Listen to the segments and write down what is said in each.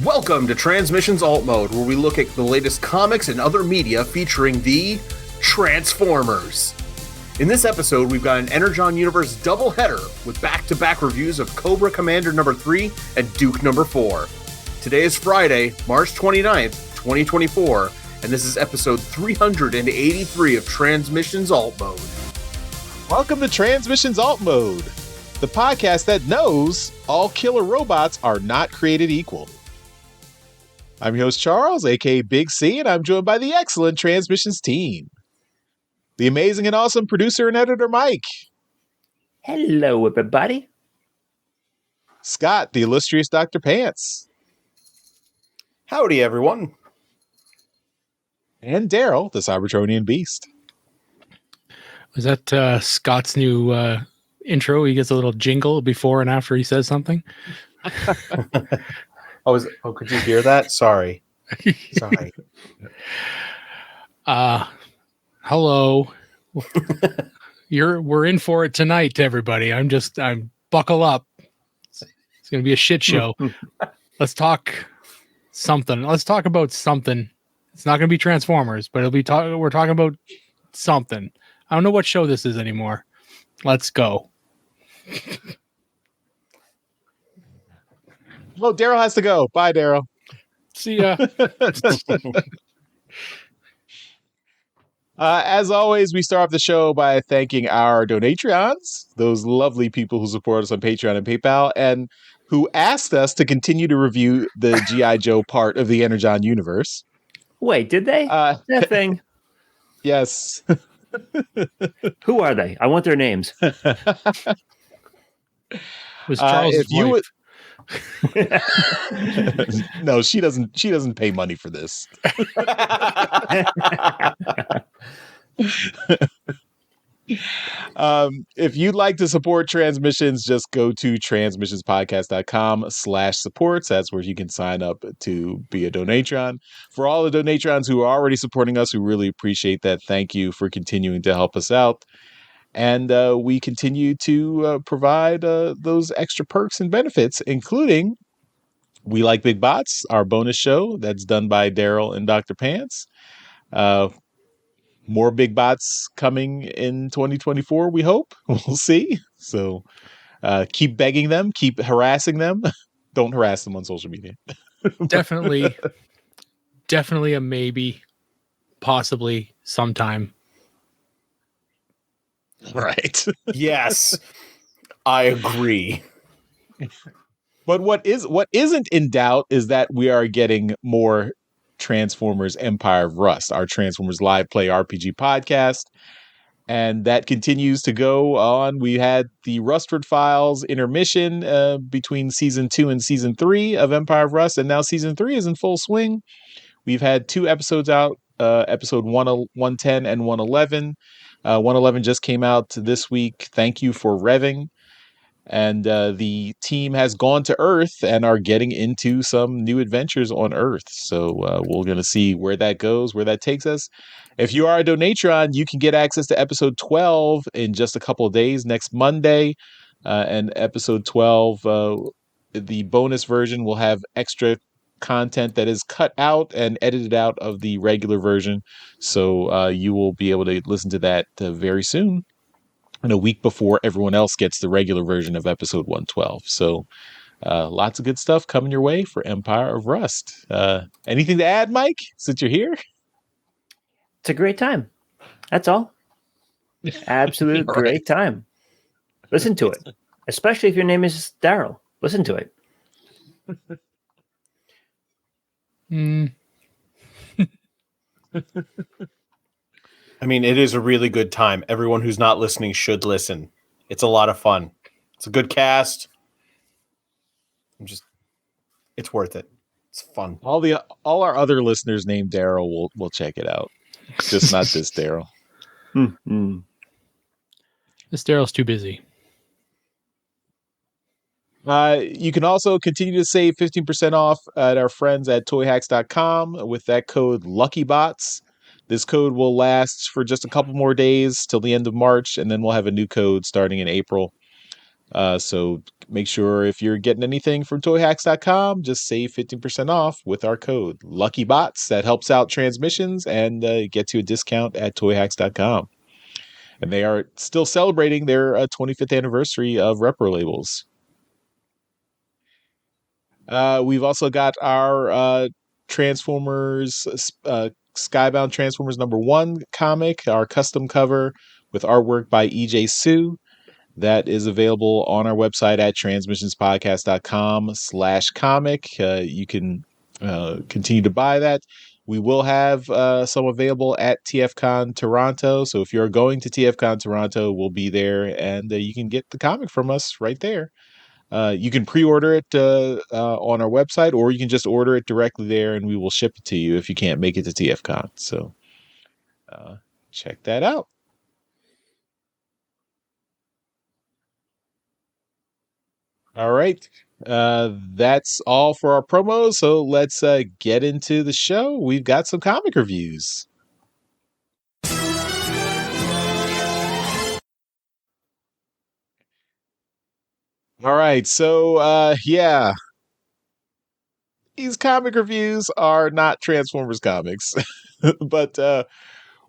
Welcome to Transmissions Alt Mode, where we look at the latest comics and other media featuring the Transformers. In this episode, we've got an Energon Universe doubleheader with back-to-back reviews of Cobra Commander number 3 and Duke number 4. Today is Friday, March 29th, 2024, and this is episode 383 of Transmissions Alt Mode. Welcome to Transmissions Alt Mode, the podcast that knows all killer robots are not created equal. I'm your host, Charles, aka Big C, and I'm joined by the excellent Transmissions team. The amazing and awesome producer and editor, Mike. Hello, everybody. Scott, the illustrious Dr. Pants. Howdy, everyone. And Daryl, the Cybertronian Beast. Was that Scott's new intro? He gets a little jingle before and after he says something. Could you hear that? Sorry. Hello. We're in for it tonight, everybody. I'm buckle up. It's gonna be a shit show. Let's talk something. Let's talk about something. It's not gonna be Transformers, but we're talking about something. I don't know what show this is anymore. Let's go. Well, Daryl has to go. Bye, Daryl. See ya. As always, we start off the show by thanking our Donatreons, those lovely people who support us on Patreon and PayPal, and who asked us to continue to review the G.I. Joe part of the Energon Universe. Wait, did they? That thing? Yes. Who are they? I want their names. Was Charles' wife. No, she doesn't pay money for this. If you'd like to support Transmissions, just go to transmissionspodcast.com/supports. That's where you can sign up to be a Donatron. For all the Donatrons who are already supporting us, we really appreciate that. Thank you for continuing to help us out. And we continue to provide those extra perks and benefits, including We Like Big Bots, our bonus show that's done by Daryl and Dr. Pants. More Big Bots coming in 2024, we hope. We'll see. So keep begging them, keep harassing them. Don't harass them on social media. Definitely a maybe, possibly sometime. Right. Yes, I agree. But what isn't in doubt is that we are getting more Transformers Empire of Rust, our Transformers live play RPG podcast. And that continues to go on. We had the Rustford Files intermission between season 2 and season 3 of Empire of Rust, and now season 3 is in full swing. We've had 2 episodes out, episode 110 and 111. 111 just came out this week. Thank you for revving. And the team has gone to Earth and are getting into some new adventures on Earth. So we're going to see where that goes, where that takes us. If you are a Donatron, you can get access to episode 12 in just a couple of days, next Monday. And episode 12, the bonus version, will have extra content that is cut out and edited out of the regular version. So you will be able to listen to that very soon, and a week before everyone else gets the regular version of episode 112. So lots of good stuff coming your way for Empire of Rust. Anything to add, Mike, since you're here? It's a great time. That's all. Absolute Right. great time. Listen to it. Especially if your name is Daryl. Listen to it. I mean, it is a really good time. Everyone who's not listening should listen. It's a lot of fun. It's a good cast. It's worth it. It's fun. All our other listeners named Daryl will check it out. Just not this Daryl. Mm-hmm. This Daryl's too busy. You can also continue to save 15% off at our friends at toyhacks.com with that code LUCKYBOTS. This code will last for just a couple more days till the end of March, and then we'll have a new code starting in April. So make sure if you're getting anything from toyhacks.com, just save 15% off with our code LuckyBots. That helps out transmissions and gets you a discount at toyhacks.com. And they are still celebrating their 25th anniversary of Repro Labels. We've also got our Transformers, Skybound Transformers #1 comic, our custom cover with artwork by EJ Sue. That is available on our website at transmissionspodcast.com/comic. You can continue to buy that. We will have some available at TFCon Toronto. So if you're going to TFCon Toronto, we'll be there, and you can get the comic from us right there. You can pre-order it on our website, or you can just order it directly there, and we will ship it to you if you can't make it to TFCon. So check that out. All right. That's all for our promos. So let's get into the show. We've got some comic reviews. All right. So, yeah. These comic reviews are not Transformers comics, but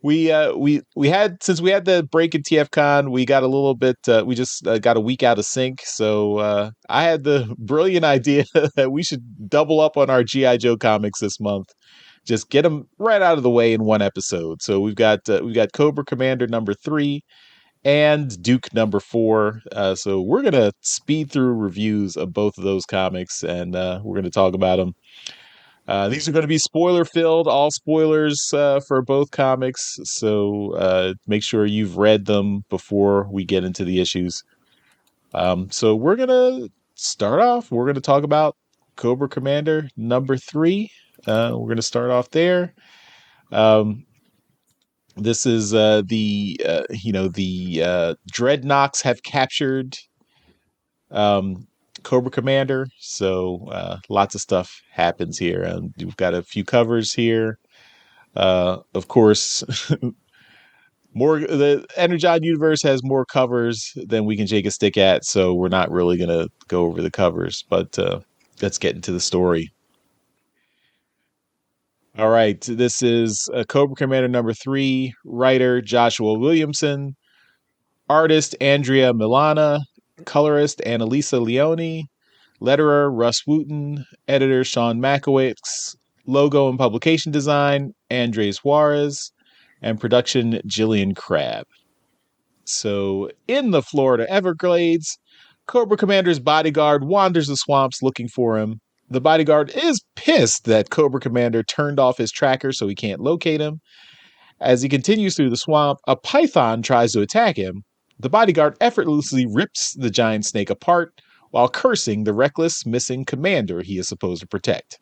we had, since we had the break in TFCon, we got a little bit, we just got a week out of sync. So I had the brilliant idea that we should double up on our G.I. Joe comics this month. Just get them right out of the way in one episode. So we've got Cobra Commander #3 and Duke #4. So we're gonna speed through reviews of both of those comics, and we're gonna talk about them. These are going to be spoiler filled, all spoilers for both comics. So make sure you've read them before we get into the issues. So we're going to start off. We're going to talk about Cobra Commander #3. We're going to start off there. This is the Dreadnoks have captured Cobra Commander. So lots of stuff happens here. We've got a few covers here. Of course, the Energon Universe has more covers than we can shake a stick at, so we're not really going to go over the covers, but let's get into the story. All right, this is Cobra Commander #3, writer Joshua Williamson, artist Andrea Milana, colorist Annalisa Leone, letterer Russ Wooten, editor Sean Makowitz, logo and publication design Andres Juarez, and production Jillian Crabb. So, in the Florida Everglades, Cobra Commander's bodyguard wanders the swamps looking for him. The bodyguard is pissed that Cobra Commander turned off his tracker so he can't locate him. As he continues through the swamp, a python tries to attack him. The bodyguard effortlessly rips the giant snake apart while cursing the reckless, missing commander he is supposed to protect.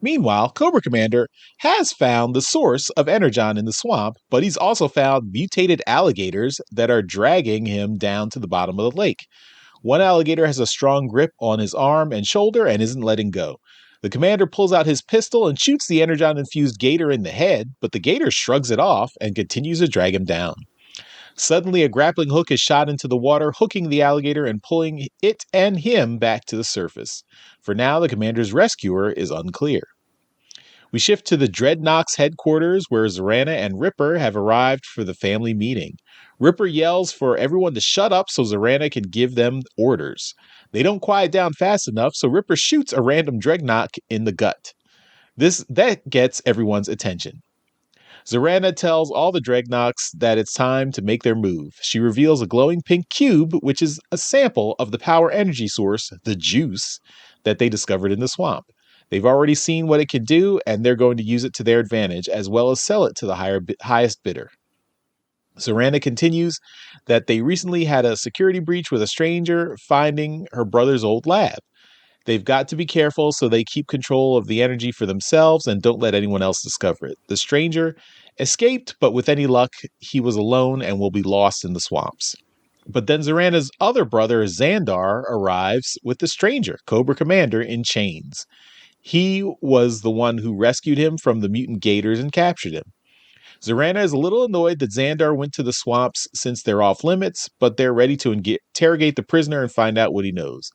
Meanwhile, Cobra Commander has found the source of Energon in the swamp, but he's also found mutated alligators that are dragging him down to the bottom of the lake. One alligator has a strong grip on his arm and shoulder and isn't letting go. The commander pulls out his pistol and shoots the Energon-infused gator in the head, but the gator shrugs it off and continues to drag him down. Suddenly, a grappling hook is shot into the water, hooking the alligator and pulling it and him back to the surface. For now, the commander's rescuer is unclear. We shift to the Dreadnoks headquarters, where Zorana and Ripper have arrived for the family meeting. Ripper yells for everyone to shut up so Zorana can give them orders. They don't quiet down fast enough, so Ripper shoots a random Dreadnok in the gut. That gets everyone's attention. Zorana tells all the Dreadnoks that it's time to make their move. She reveals a glowing pink cube, which is a sample of the power energy source, the Juice, that they discovered in the swamp. They've already seen what it can do, and they're going to use it to their advantage, as well as sell it to the highest bidder. Zorana continues that they recently had a security breach with a stranger finding her brother's old lab. They've got to be careful so they keep control of the energy for themselves and don't let anyone else discover it. The stranger escaped, but with any luck, he was alone and will be lost in the swamps. But then Zorana's other brother, Xandar, arrives with the stranger, Cobra Commander, in chains. He was the one who rescued him from the mutant gators and captured him. Zorana is a little annoyed that Xandar went to the swamps since they're off limits, but they're ready to interrogate the prisoner and find out what he knows.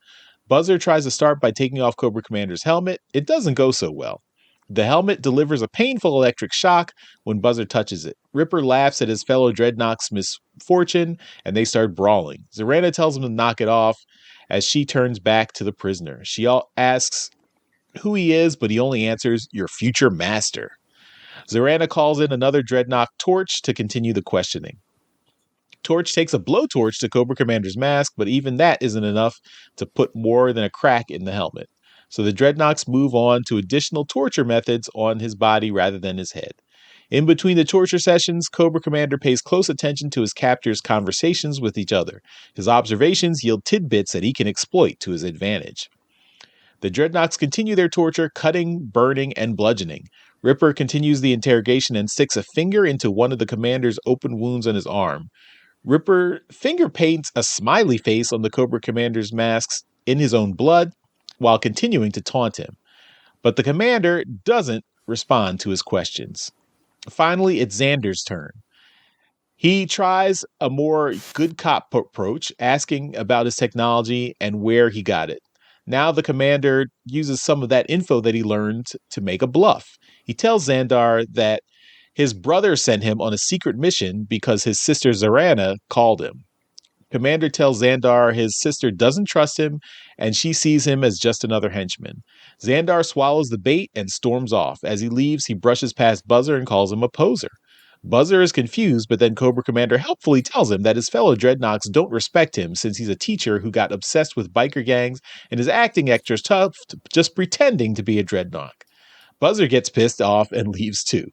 Buzzer tries to start by taking off Cobra Commander's helmet. It doesn't go so well. The helmet delivers a painful electric shock when Buzzer touches it. Ripper laughs at his fellow Dreadnoks' misfortune, and they start brawling. Zorana tells him to knock it off as she turns back to the prisoner. She asks who he is, but he only answers, "Your future master." Zorana calls in another Dreadnok, Torch, to continue the questioning. Torch takes a blowtorch to Cobra Commander's mask, but even that isn't enough to put more than a crack in the helmet. So the Dreadnoks move on to additional torture methods on his body rather than his head. In between the torture sessions, Cobra Commander pays close attention to his captors' conversations with each other. His observations yield tidbits that he can exploit to his advantage. The Dreadnoks continue their torture, cutting, burning, and bludgeoning. Ripper continues the interrogation and sticks a finger into one of the commander's open wounds on his arm. Ripper finger paints a smiley face on the Cobra Commander's masks in his own blood while continuing to taunt him. But the commander doesn't respond to his questions. Finally, it's Xandar's turn. He tries a more good cop approach, asking about his technology and where he got it. Now the commander uses some of that info that he learned to make a bluff. He tells Xandar that his brother sent him on a secret mission because his sister Zorana called him. Commander tells Xandar his sister doesn't trust him and she sees him as just another henchman. Xandar swallows the bait and storms off. As he leaves, he brushes past Buzzer and calls him a poser. Buzzer is confused, but then Cobra Commander helpfully tells him that his fellow Dreadnoks don't respect him since he's a teacher who got obsessed with biker gangs and is acting extra tough, just pretending to be a Dreadnok. Buzzer gets pissed off and leaves too.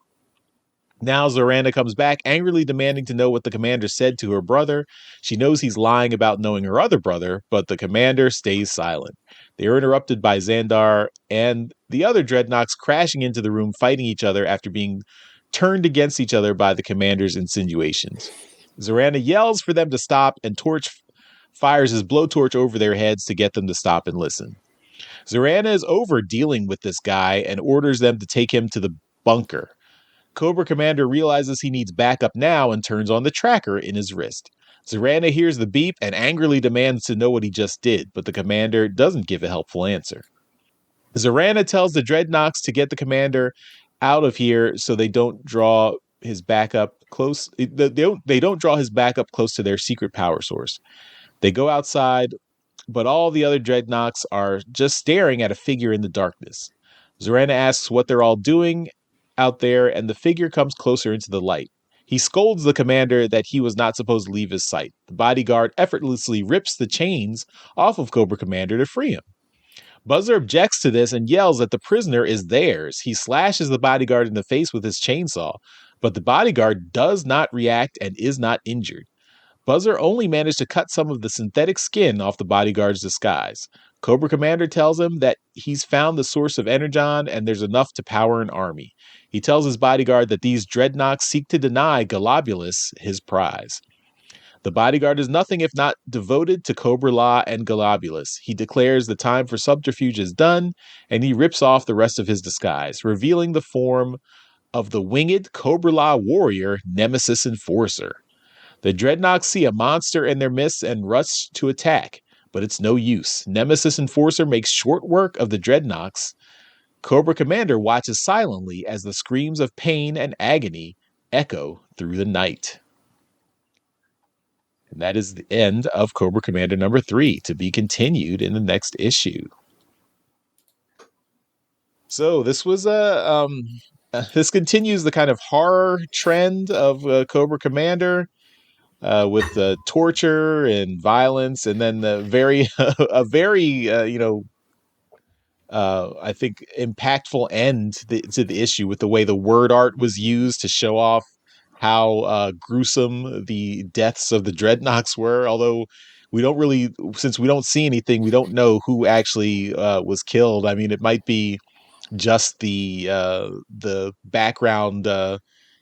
Now Zorana comes back, angrily demanding to know what the commander said to her brother. She knows he's lying about knowing her other brother, but the commander stays silent. They are interrupted by Xandar and the other Dreadnoks crashing into the room, fighting each other after being turned against each other by the commander's insinuations. Zorana yells for them to stop, and Torch fires his blowtorch over their heads to get them to stop and listen. Zorana is over dealing with this guy and orders them to take him to the bunker. Cobra Commander realizes he needs backup now and turns on the tracker in his wrist. Zorana hears the beep and angrily demands to know what he just did, but the commander doesn't give a helpful answer. Zorana tells the Dreadnoks to get the commander out of here so they don't draw his backup close. They don't draw his backup close to their secret power source. They go outside, but all the other Dreadnoks are just staring at a figure in the darkness. Zorana asks what they're all doing out there, and the figure comes closer into the light. He scolds the commander that he was not supposed to leave his sight. The bodyguard effortlessly rips the chains off of Cobra Commander to free him. Buzzer objects to this and yells that the prisoner is theirs. He slashes the bodyguard in the face with his chainsaw, but the bodyguard does not react and is not injured. Buzzer only managed to cut some of the synthetic skin off the bodyguard's disguise. Cobra Commander tells him that he's found the source of Energon and there's enough to power an army. He tells his bodyguard that these Dreadnoks seek to deny Galabulus his prize. The bodyguard is nothing if not devoted to Cobra La and Galabulus. He declares the time for subterfuge is done, and he rips off the rest of his disguise, revealing the form of the winged Cobra La warrior Nemesis Enforcer. The Dreadnoks see a monster in their midst and rush to attack, but it's no use. Nemesis Enforcer makes short work of the Dreadnoks. Cobra Commander watches silently as the screams of pain and agony echo through the night. And that is the end of Cobra Commander number 3, to be continued in the next issue. So this was this continues the kind of horror trend of Cobra Commander. With the torture and violence, and then the very I think impactful end to the issue with the way the word art was used to show off how gruesome the deaths of the Dreadnoks were. Although since we don't see anything, we don't know who actually was killed. I mean, it might be just the background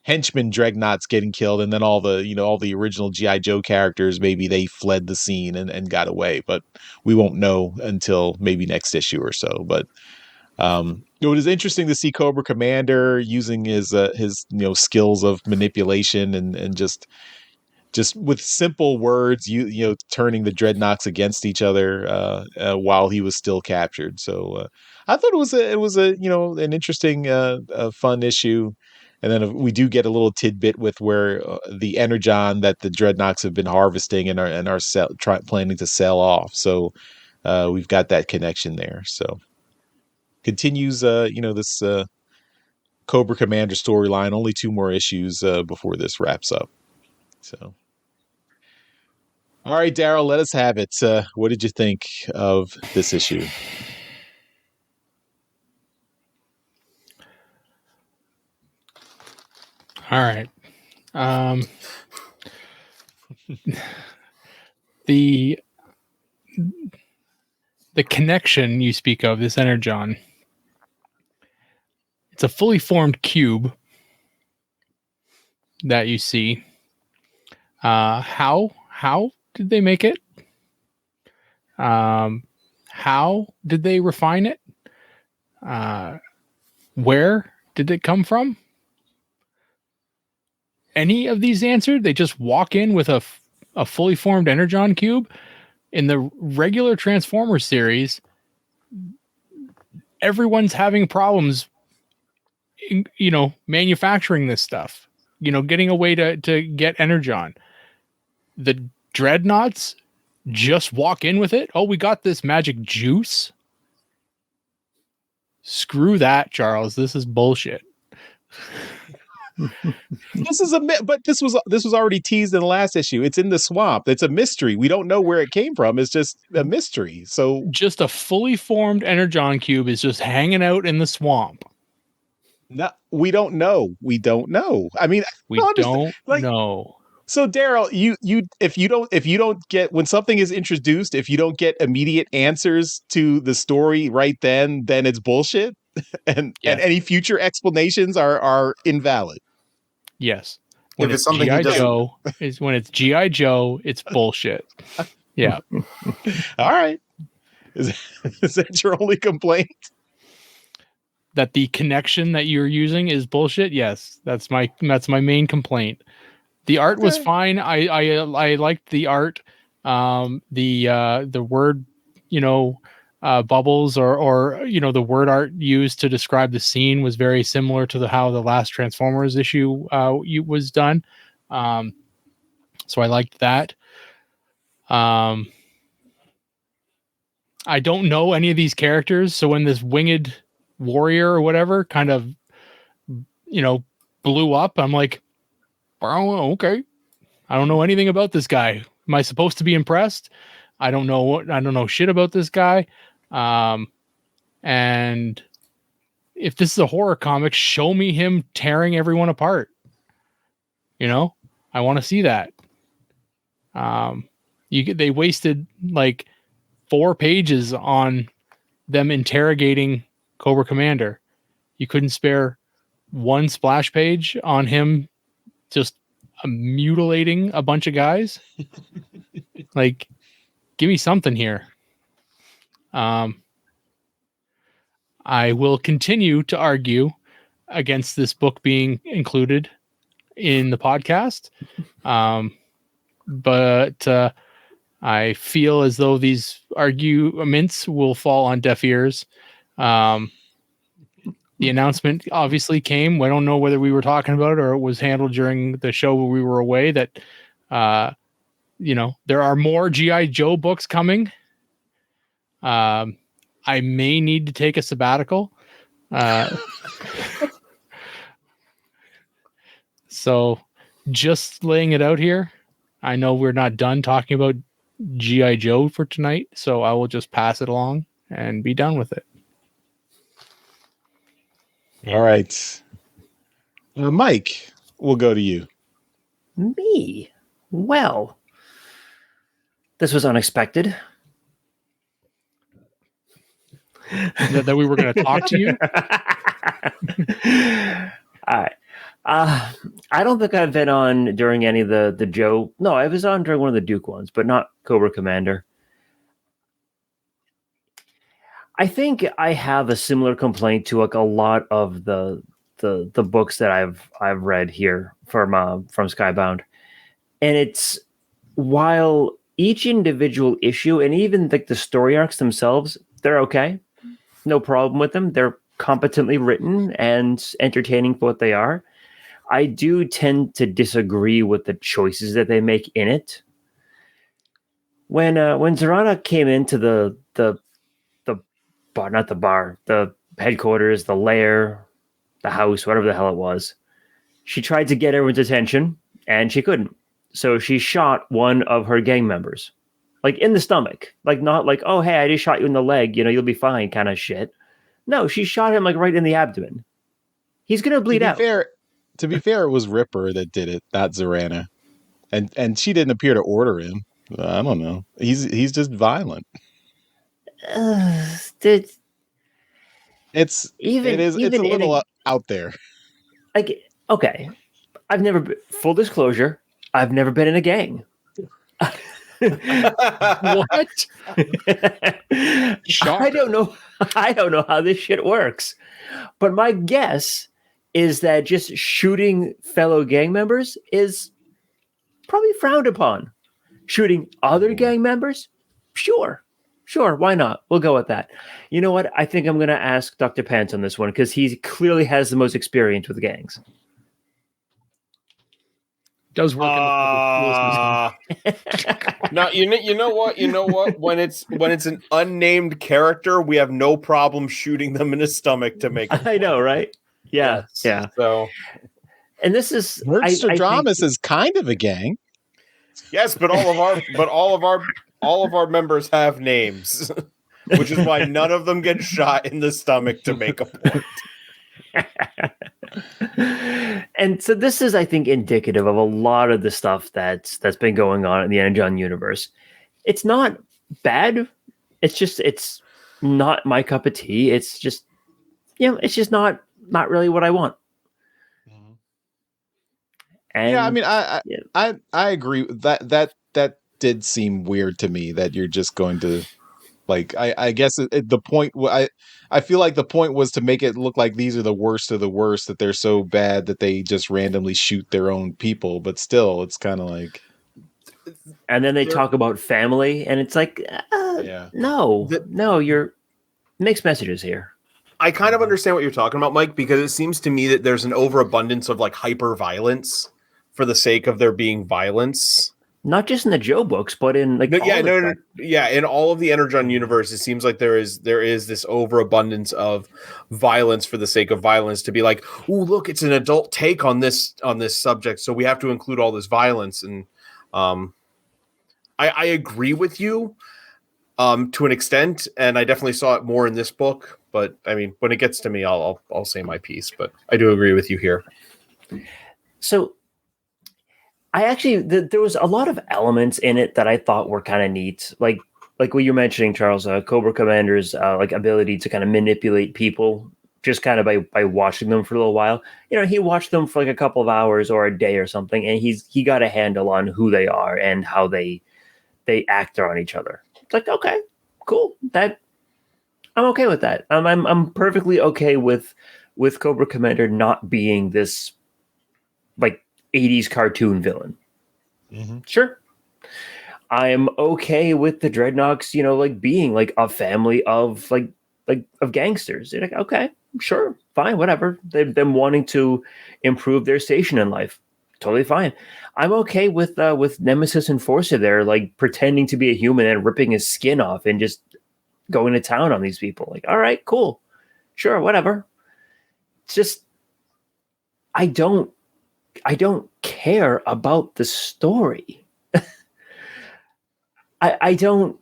henchmen Dreadnoks getting killed, and then all the original G.I. Joe characters, maybe they fled the scene and got away, but we won't know until maybe next issue or so. But It was interesting to see Cobra Commander using his skills of manipulation and just with simple words, turning the Dreadnoks against each other while he was still captured. So I thought it was a an interesting, fun issue. And then we do get a little tidbit with where the Energon that the Dreadnoks have been harvesting and are planning to sell off. So we've got that connection there. So continues, this Cobra Commander storyline. Only 2 more issues before this wraps up. So. All right, Daryl, let us have it. What did you think of this issue? All right. The connection you speak of, this Energon, it's a fully formed cube that you see. How did they make it? How did they refine it? Where did it come from? Any of these answered? They just walk in with a fully formed Energon cube. In the regular Transformers series, everyone's having problems, manufacturing this stuff, getting a way to get Energon. The Dreadnoks just walk in with it. Oh, we got this magic juice. Screw that, Charles. This is bullshit. But this was already teased in the last issue. It's in the swamp. It's a mystery. We don't know where it came from. It's just a mystery. So just a fully formed Energon cube is just hanging out in the swamp. No, we don't know. We don't know. I mean, we don't know. So Daryl, if you don't get, when something is introduced, if you don't get immediate answers to the story right then it's bullshit, and any future explanations are invalid. Yes. When it's G.I. Joe, when it's G.I. Joe, it's bullshit. Yeah. All right. Is that your only complaint? That the connection that you're using is bullshit? Yes. That's my main complaint. The art was fine. I liked the art. The word, bubbles or the word art used to describe the scene was very similar to how the last Transformers issue was done. So I liked that. I don't know any of these characters, so when this winged warrior or whatever kind of blew up, I'm like, oh, okay. I don't know anything about this guy. Am I supposed to be impressed? I don't know shit about this guy. And if this is a horror comic, show me him tearing everyone apart. I want to see that. They wasted like 4 pages on them interrogating Cobra Commander. You couldn't spare 1 splash page on him just mutilating a bunch of guys. Like, give me something here. I will continue to argue against this book being included in the podcast. But I feel as though these arguments will fall on deaf ears. The announcement obviously came. I don't know whether we were talking about it or it was handled during the show where we were away, that, there are more G.I. Joe books coming. I may need to take a sabbatical. So just laying it out here. I know we're not done talking about G.I. Joe for tonight, so I will just pass it along and be done with it. All right. Mike, we'll go to you. Me? Well, this was unexpected. That we were going to talk to you? All right. I don't think I've been on during any of the Joe. No, I was on during one of the Duke ones, but not Cobra Commander. I think I have a similar complaint to like a lot of the books that I've read here from Skybound, and it's while each individual issue and even like the story arcs themselves, they're okay, no problem with them. They're competently written and entertaining for what they are. I do tend to disagree with the choices that they make in it. When Zarana came into the bar, not the bar, the headquarters, the lair, the house, whatever the hell it was, she tried to get everyone's attention and she couldn't. So she shot one of her gang members, like in the stomach, like not like, oh, hey, I just shot you in the leg, you'll be fine kind of shit. No, she shot him like right in the abdomen. He's going to bleed out. To be fair, it was Ripper that did it, not Zarana. And she didn't appear to order him. I don't know. He's just violent. It's a little out there. Like, okay, I've never been, full disclosure, I've never been in a gang. What? I don't know how this shit works. But my guess is that just shooting fellow gang members is probably frowned upon. Shooting other gang members? Sure, why not? We'll go with that. You know what? I think I'm going to ask Dr. Pants on this one because he clearly has the most experience with gangs. Does work in the No, you know what? When it's an unnamed character, we have no problem shooting them in the stomach to make I know, right? Yeah. Yes. Yeah. So, and this is Nerdstradamus is kind of a gang. Yes, but all of our members have names, which is why none of them get shot in the stomach to make a point. And so this is, I think, indicative of a lot of the stuff that's been going on in the Energon universe. It's not bad. It's not my cup of tea. It's just, it's just not really what I want. And, yeah, I mean, I agree with that. That did seem weird to me that you're just going to, like, I guess the point. I feel like the point was to make it look like these are the worst of the worst, that they're so bad that they just randomly shoot their own people. But still, it's kind of like. And then they talk about family, and it's like, no, you're mixed messages here. I kind of understand what you're talking about, Mike, because it seems to me that there's an overabundance of like hyper violence for the sake of there being violence. Not just in the Joe books, but in like in all of the Energon universe, it seems like there is this overabundance of violence for the sake of violence, to be like, oh, look, it's an adult take on this subject, so we have to include all this violence. And I agree with you to an extent, and I definitely saw it more in this book. But I mean, when it gets to me, I'll say my piece. But I do agree with you here. So I actually, there was a lot of elements in it that I thought were kind of neat. Like what you're mentioning, Charles, Cobra Commander's like ability to kind of manipulate people just kind of by watching them for a little while. He watched them for like a couple of hours or a day or something, and he got a handle on who they are and how they act on each other. It's like, okay, cool. That I'm okay with that. I'm perfectly okay with Cobra Commander not being this like 80s cartoon villain. Mm-hmm. Sure. I am okay with the Dreadnoks, like being like a family of like of gangsters. They're like, okay, sure, fine, whatever. Them wanting to improve their station in life. Totally fine. I'm okay with Nemesis Enforcer there, like pretending to be a human and ripping his skin off and just going to town on these people. Like, all right, cool. Sure, whatever. It's just I don't care about the story. I don't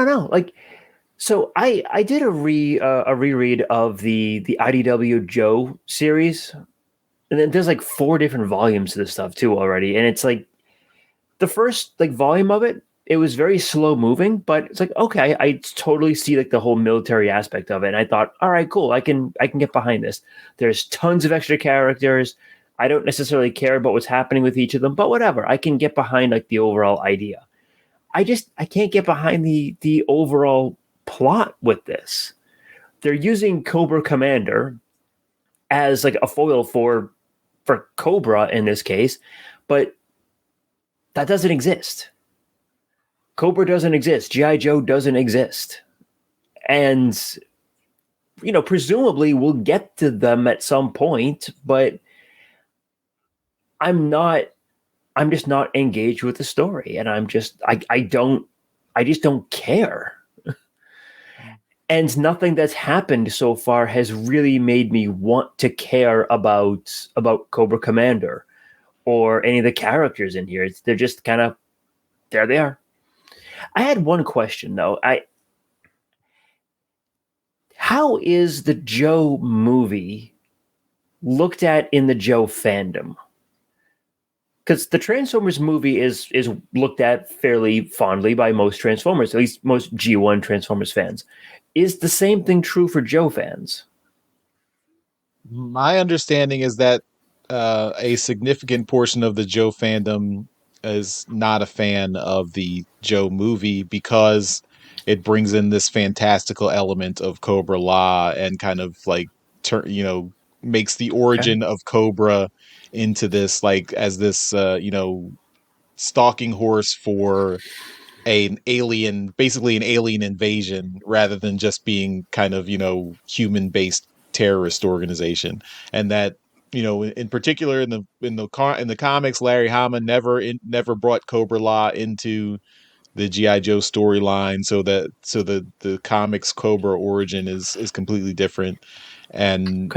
know. Like, so I did a reread of the IDW Joe series, and then there's like 4 different volumes of this stuff too already. And it's like the first like volume of it, it was very slow moving, but it's like, okay, I totally see like the whole military aspect of it. And I thought, all right, cool. I can get behind this. There's tons of extra characters. I don't necessarily care about what's happening with each of them, but whatever. I can get behind like the overall idea. I can't get behind the overall plot with this. They're using Cobra Commander as like a foil for Cobra in this case, but that doesn't exist. Cobra doesn't exist. G.I. Joe doesn't exist. And, presumably we'll get to them at some point, but I'm just not engaged with the story. And I just don't care. And nothing that's happened so far has really made me want to care about Cobra Commander or any of the characters in here. They're just kind of, there they are. I had one question though. How is the Joe movie looked at in the Joe fandom? Because the Transformers movie is looked at fairly fondly by most Transformers, at least most G1 Transformers fans. Is the same thing true for Joe fans? My understanding is that a significant portion of the Joe fandom is not a fan of the Joe movie because it brings in this fantastical element of Cobra La and kind of like makes the origin of Cobra into this like as this stalking horse for basically an alien invasion rather than just being kind of human based terrorist organization. And that in particular in the comics, Larry Hama never brought Cobra La into the GI Joe storyline, so the comics Cobra origin is completely different. And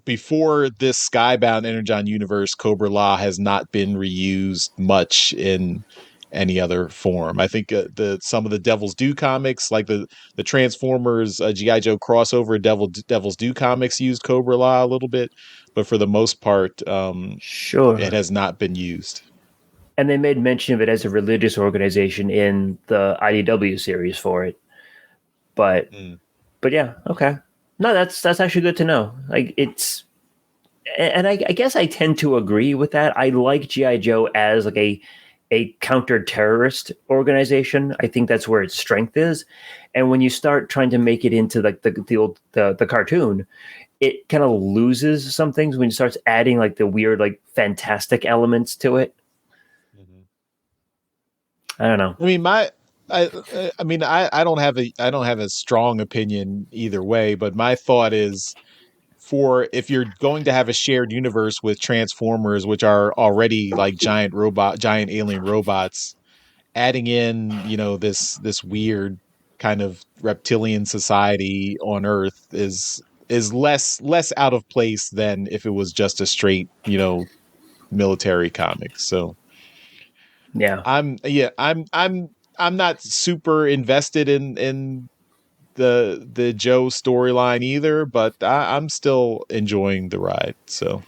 before this Skybound Energon Universe, Cobra La has not been reused much in any other form. I think some of the Devil's Due comics, like the Transformers GI Joe crossover Devil's Due comics, used Cobra La a little bit, but for the most part, sure, it has not been used. And they made mention of it as a religious organization in the IDW series for it. But yeah, okay. No, that's actually good to know. Like I guess I tend to agree with that. I like G.I. Joe as like a counter-terrorist organization. I think that's where its strength is. And when you start trying to make it into like the cartoon, it kind of loses some things when it starts adding like the weird, like fantastic elements to it. I don't know. I mean, I don't have a strong opinion either way, but my thought is if you're going to have a shared universe with Transformers, which are already like giant alien robots, adding in, this weird kind of reptilian society on Earth is less out of place than if it was just a straight, military comic. So yeah, I'm not super invested in the Joe storyline either, but I'm still enjoying the ride. So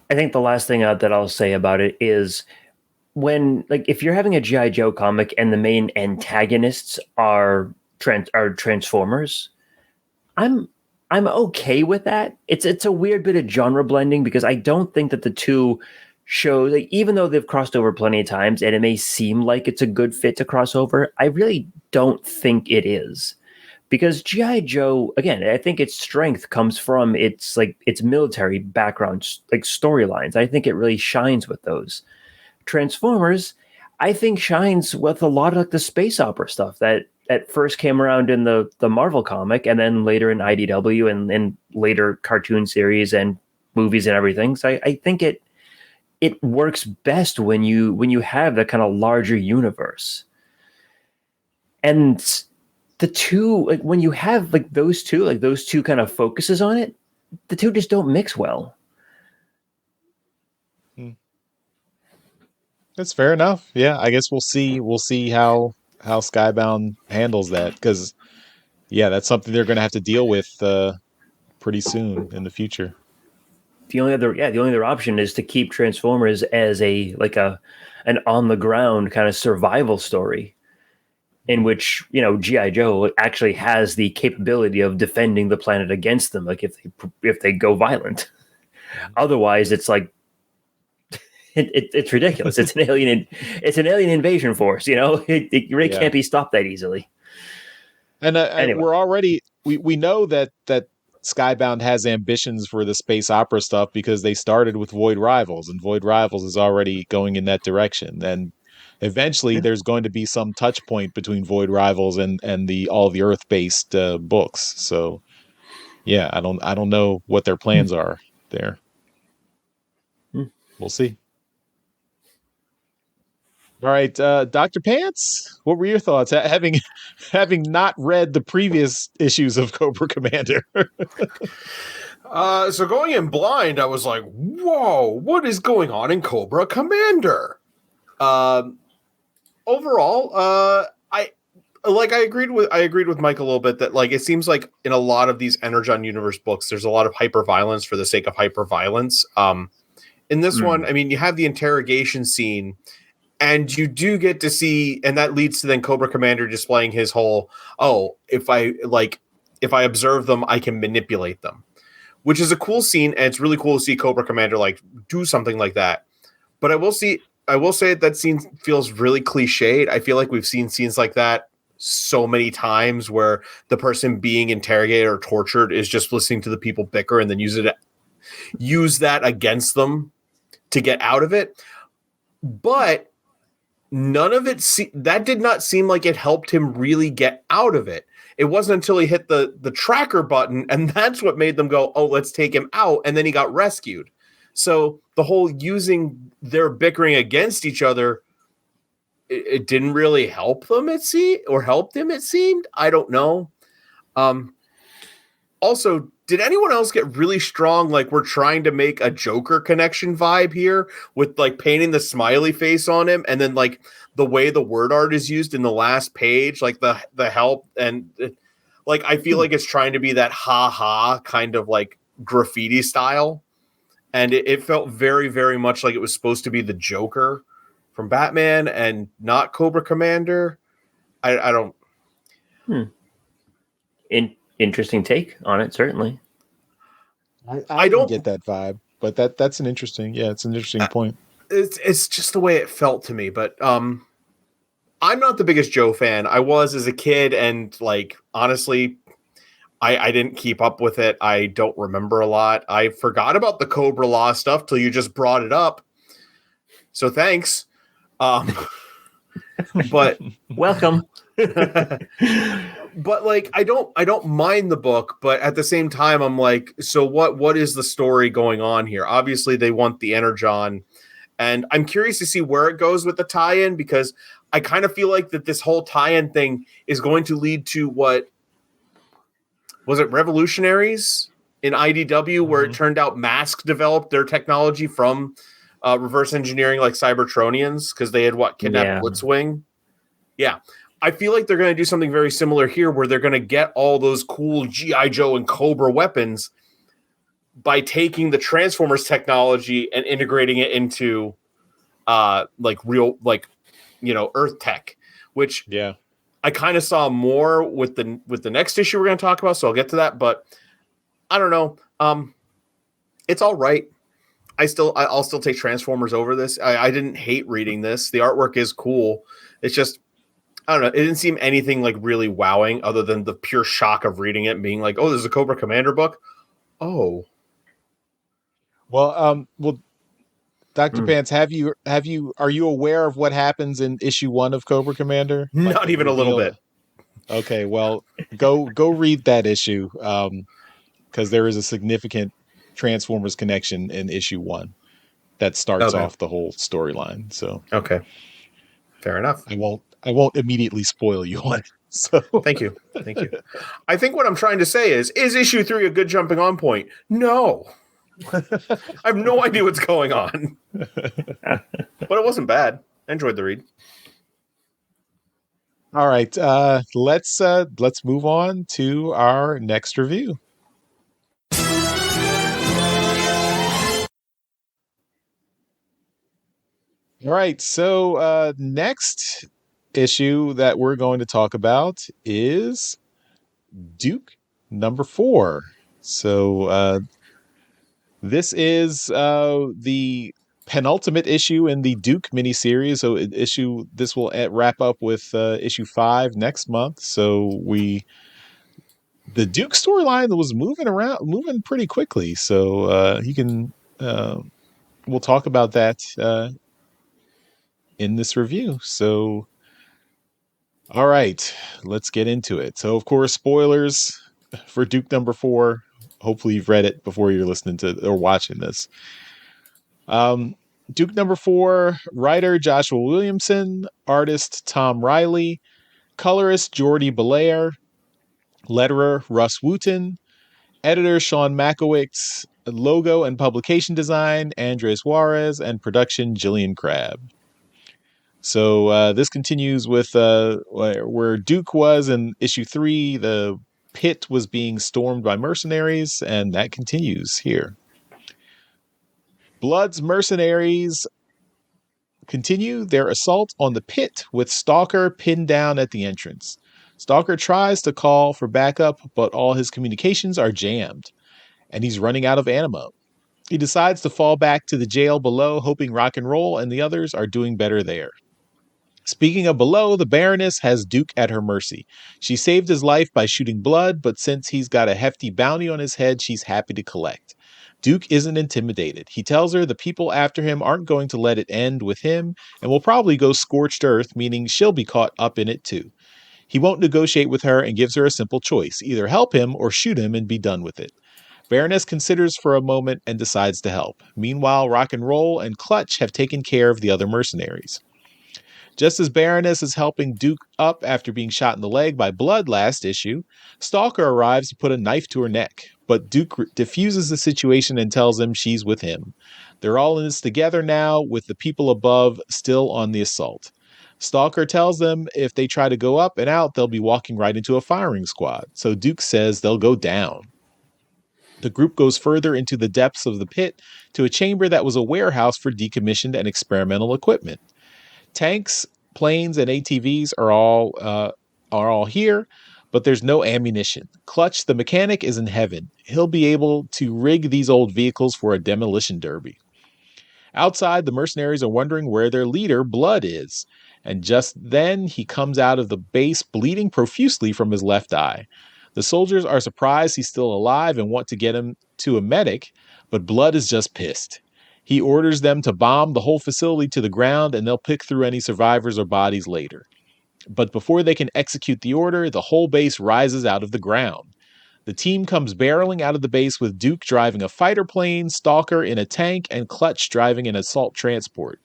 I think the last thing that I'll say about it is when, like, if you're having a G.I. Joe comic and the main antagonists are Transformers, I'm okay with that. It's a weird bit of genre blending because I don't think that the two shows, like, even though they've crossed over plenty of times and it may seem like it's a good fit to cross over, I really don't think it is. Because G.I. Joe, again, I think its strength comes from its military background, like storylines. I think it really shines with those. Transformers, I think, shines with a lot of like the space opera stuff that at first came around in the Marvel comic and then later in IDW and later cartoon series and movies and everything. So I think it works best when you have that kind of larger universe. And the two, like when you have like those two kind of focuses on it, the two just don't mix well. That's fair enough. Yeah, I guess we'll see how Skybound handles that, because that's something they're going to have to deal with pretty soon in the future. The only other option is to keep Transformers as an on the ground kind of survival story, in which G.I. Joe actually has the capability of defending the planet against them, like if they go violent. Otherwise, it's like It's ridiculous. It's an alien. It's an alien invasion force. You know, it really Yeah. can't be stopped that easily. And Anyway. we're already we know that Skybound has ambitions for the space opera stuff because they started with Void Rivals, and Void Rivals is already going in that direction. And eventually, there's going to be some touch point between Void Rivals and the all the Earth based books. So, yeah, I don't know what their plans are there. We'll see. All right, Dr. Pants, what were your thoughts having not read the previous issues of Cobra Commander? So going in blind, I was like, "Whoa, what is going on in Cobra Commander?" Overall, I agreed with Mike a little bit that like it seems like in a lot of these Energon Universe books, there's a lot of hyper violence for the sake of hyper violence. In this one, I mean, you have the interrogation scene. And you do get to see, and that leads to then Cobra Commander displaying his whole, if I observe them, I can manipulate them, which is a cool scene, and it's really cool to see Cobra Commander like do something like that. But I will say that scene feels really cliched. I feel like we've seen scenes like that so many times where the person being interrogated or tortured is just listening to the people bicker and then use that against them to get out of it. But none of it that did not seem like it helped him really get out of it. It wasn't until he hit the tracker button, and that's what made them go, "Oh, let's take him out," and then he got rescued. So the whole using their bickering against each other, it didn't really help them, it seemed. I don't know. Also, did anyone else get really strong, like we're trying to make a Joker connection vibe here with like painting the smiley face on him and then like the way the word art is used in the last page, like the help and like I feel like it's trying to be that ha kind of like graffiti style. And it felt very, very much like it was supposed to be the Joker from Batman and not Cobra Commander. I don't. Interesting take on it, certainly. I don't get that vibe, but that's an interesting, it's an interesting point. It's just the way it felt to me, but I'm not the biggest Joe fan. I was as a kid, and like honestly, I didn't keep up with it. I don't remember a lot. I forgot about the Cobra Law stuff till you just brought it up. So thanks. But welcome. But like I don't mind the book, but at the same time I'm like, so what is the story going on here? Obviously they want the Energon, and I'm curious to see where it goes with the tie-in, because I kind of feel like that this whole tie-in thing is going to lead to what was it, Revolutionaries in IDW, where it turned out Mask developed their technology from reverse engineering like Cybertronians, because they had kidnapped Blitzwing. Yeah. I feel like they're going to do something very similar here, where they're going to get all those cool G.I. Joe and Cobra weapons by taking the Transformers technology and integrating it into like real, like, Earth tech, which I kind of saw more with the next issue we're going to talk about. So I'll get to that, but I don't know. It's all right. I'll still take Transformers over this. I didn't hate reading this. The artwork is cool. It's just, I don't know. It didn't seem anything like really wowing, other than the pure shock of reading it and being like, "Oh, there's a Cobra Commander book." Oh, well, Dr. Pants, are you aware of what happens in issue 1 of Cobra Commander? Not even a little bit. Okay, well, go read that issue, because there is a significant Transformers connection in issue 1 that starts off the whole storyline. So okay, fair enough. I won't immediately spoil you on it. So thank you. I think what I'm trying to say is issue 3 a good jumping on point? No. I have no idea what's going on. But it wasn't bad. I enjoyed the read. All right, let's move on to our next review. All right, so next issue that we're going to talk about is Duke number 4. So this is the penultimate issue in the Duke miniseries. So this will wrap up with issue 5 next month. So the Duke storyline was moving pretty quickly. So we'll talk about that in this review. So, all right, let's get into it. So, of course, spoilers for Duke number 4. Hopefully you've read it before you're listening to or watching this. Duke number 4, writer Joshua Williamson, artist Tom Riley, colorist Jordi Belair, letterer Russ Wooten, editor Sean Makowicz, logo and publication design Andres Juarez, and production Jillian Crabb. So this continues with where Duke was in issue 3. The pit was being stormed by mercenaries, and that continues here. Blood's mercenaries continue their assault on the pit with Stalker pinned down at the entrance. Stalker tries to call for backup, but all his communications are jammed, and he's running out of ammo. He decides to fall back to the jail below, hoping Rock and Roll and the others are doing better there. Speaking of below, the Baroness has Duke at her mercy. She saved his life by shooting Blood, but since he's got a hefty bounty on his head, she's happy to collect. Duke isn't intimidated. He tells her the people after him aren't going to let it end with him and will probably go scorched earth, meaning she'll be caught up in it too. He won't negotiate with her and gives her a simple choice, either help him or shoot him and be done with it. Baroness considers for a moment and decides to help. Meanwhile, Rock and Roll and Clutch have taken care of the other mercenaries. Just as Baroness is helping Duke up after being shot in the leg by Blood last issue, Stalker arrives to put a knife to her neck, but Duke diffuses the situation and tells him she's with him. They're all in this together now, with the people above still on the assault. Stalker tells them if they try to go up and out, they'll be walking right into a firing squad, so Duke says they'll go down. The group goes further into the depths of the pit to a chamber that was a warehouse for decommissioned and experimental equipment. Tanks, planes, and ATVs are all here, but there's no ammunition. Clutch, the mechanic, is in heaven. He'll be able to rig these old vehicles for a demolition derby. Outside, the mercenaries are wondering where their leader, Blood, is. And just then, he comes out of the base bleeding profusely from his left eye. The soldiers are surprised he's still alive and want to get him to a medic, but Blood is just pissed. He orders them to bomb the whole facility to the ground, and they'll pick through any survivors or bodies later. But before they can execute the order, the whole base rises out of the ground. The team comes barreling out of the base with Duke driving a fighter plane, Stalker in a tank, and Clutch driving an assault transport.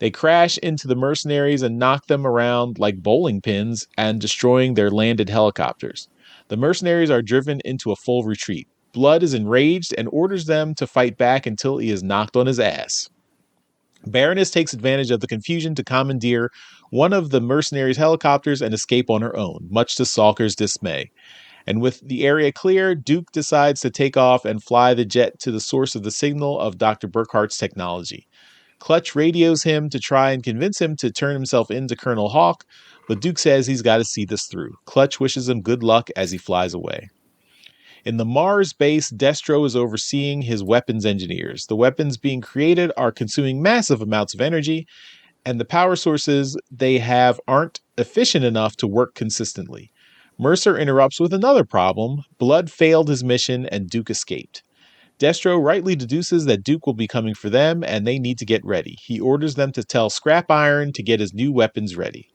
They crash into the mercenaries and knock them around like bowling pins and destroying their landed helicopters. The mercenaries are driven into a full retreat. Blood is enraged and orders them to fight back until he is knocked on his ass. Baroness takes advantage of the confusion to commandeer one of the mercenaries' helicopters and escape on her own, much to Stalker's dismay. And with the area clear, Duke decides to take off and fly the jet to the source of the signal of Dr. Burkhart's technology. Clutch radios him to try and convince him to turn himself into Colonel Hawk, but Duke says he's got to see this through. Clutch wishes him good luck as he flies away. In the Mars base, Destro is overseeing his weapons engineers. The weapons being created are consuming massive amounts of energy, and the power sources they have aren't efficient enough to work consistently. Mercer interrupts with another problem. Blood failed his mission, and Duke escaped. Destro rightly deduces that Duke will be coming for them, and they need to get ready. He orders them to tell Scrap Iron to get his new weapons ready.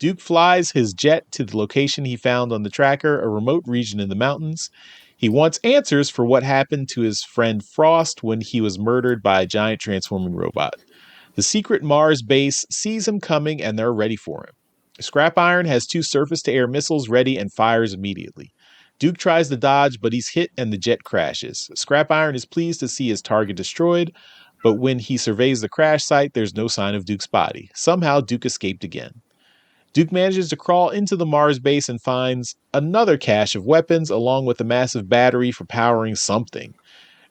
Duke flies his jet to the location he found on the tracker, a remote region in the mountains. He wants answers for what happened to his friend Frost when he was murdered by a giant transforming robot. The secret Mars base sees him coming and they're ready for him. Scrap Iron has 2 surface-to-air missiles ready and fires immediately. Duke tries to dodge, but he's hit and the jet crashes. Scrap Iron is pleased to see his target destroyed, but when he surveys the crash site, there's no sign of Duke's body. Somehow, Duke escaped again. Duke manages to crawl into the Mars base and finds another cache of weapons along with a massive battery for powering something.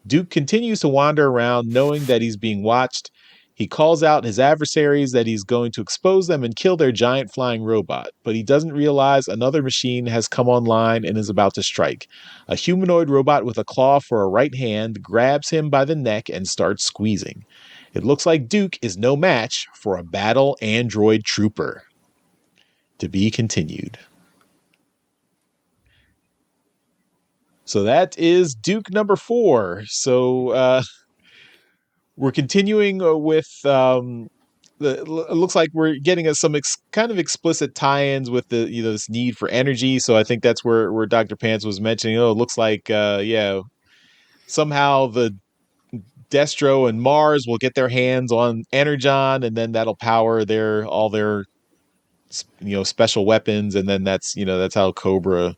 Duke continues to wander around knowing that he's being watched. He calls out his adversaries that he's going to expose them and kill their giant flying robot, but he doesn't realize another machine has come online and is about to strike. A humanoid robot with a claw for a right hand grabs him by the neck and starts squeezing. It looks like Duke is no match for a battle android trooper. To be continued. So that is Duke number 4. So we're continuing with it looks like we're getting some kind of explicit tie-ins with the this need for energy. So I think that's where Dr. Pants was mentioning. Oh, it looks like somehow the Destro and Mars will get their hands on Energon, and then that'll power all their special weapons, and then that's how Cobra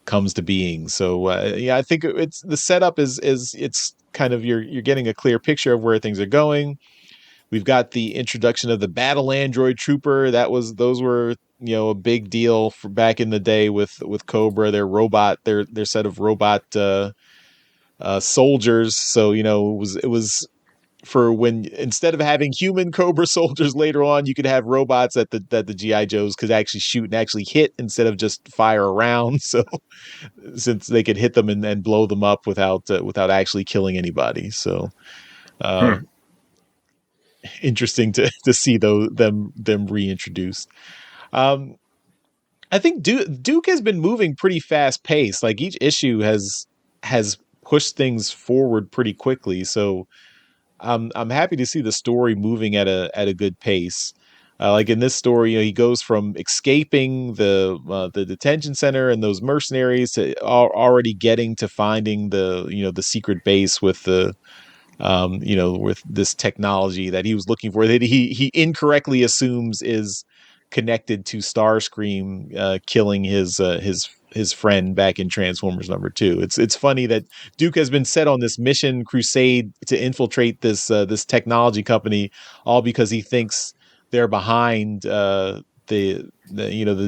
comes to being. So I think it's the setup is it's kind of you're getting a clear picture of where things are going. We've got the introduction of the Battle Android Trooper. Those were a big deal for back in the day with Cobra, their set of robot soldiers. So it was for when instead of having human Cobra soldiers later on, you could have robots that the GI Joes could actually shoot and actually hit instead of just fire around. So since they could hit them and blow them up without actually killing anybody. So interesting to see them reintroduced. I think Duke has been moving pretty fast paced. Like each issue has pushed things forward pretty quickly. So I'm happy to see the story moving at a good pace. Like in this story, he goes from escaping the detention center and those mercenaries to already getting to finding the secret base with the with this technology that he was looking for, that he incorrectly assumes is connected to Starscream killing his friend back in Transformers #2. It's funny that Duke has been set on this mission crusade to infiltrate this technology company, all because he thinks they're behind the